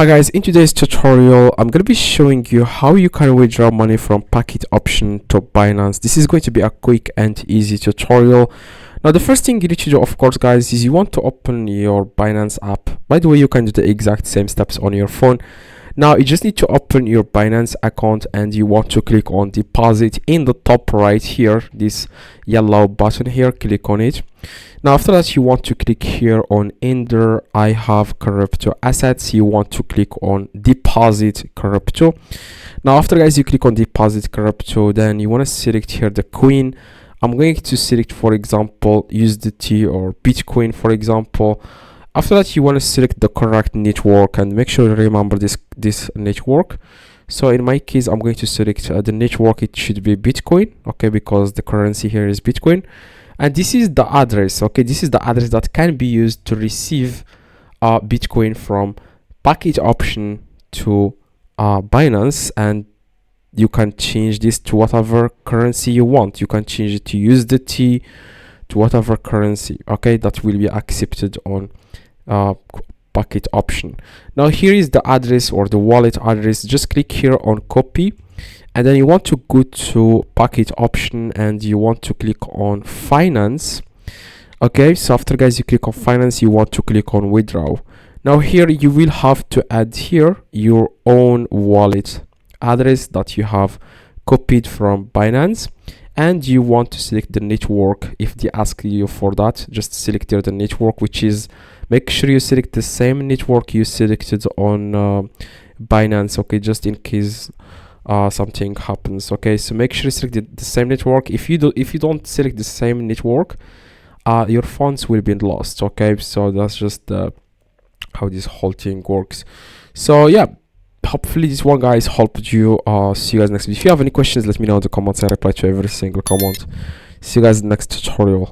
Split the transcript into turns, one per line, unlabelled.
Hi guys, in today's tutorial I'm going to be showing you how you can withdraw money from Pocket Option to Binance. This is going to be a quick and easy tutorial. Now the first thing you need to do, of course guys, is you want to open your Binance app. By the way, you can do the exact same steps on your phone. Now you just need to open your Binance account and you want to click on deposit in the top right here, this yellow button here. Click on it. Now after that, you want to click here on enter I have crypto assets. You want to click on deposit crypto. Now after guys you click on deposit crypto, then you want to select here the coin. I'm going to select, for example, USDT or Bitcoin, for example. After that, you want to select the correct network and make sure you remember this network. So in my case, I'm going to select the network. It should be Bitcoin, okay, because the currency here is Bitcoin. And this is the address, okay, this is the address that can be used to receive Bitcoin from Pocket Option to Binance, and you can change this to whatever currency you want. You can change it to USDT, to whatever currency, okay, that will be accepted on Pocket Option. Now here is the address or the wallet address. Just click here on copy, and then you want to go to Pocket Option and you want to click on finance. Okay, so after guys you click on finance, you want to click on withdraw. Now here you will have to add here your own wallet address that you have copied from Binance, and you want to select the network. If they ask you for that, just select here the network, which is, make sure you select the same network you selected on Binance, okay, just in case something happens. Okay, so make sure you select the same network. If you don't select the same network, your funds will be lost. Okay, so that's just how this whole thing works. So yeah, hopefully this one guys helped you. See you guys next video. If you have any questions, let me know in the comments. I reply to every single comment. See you guys in the next tutorial.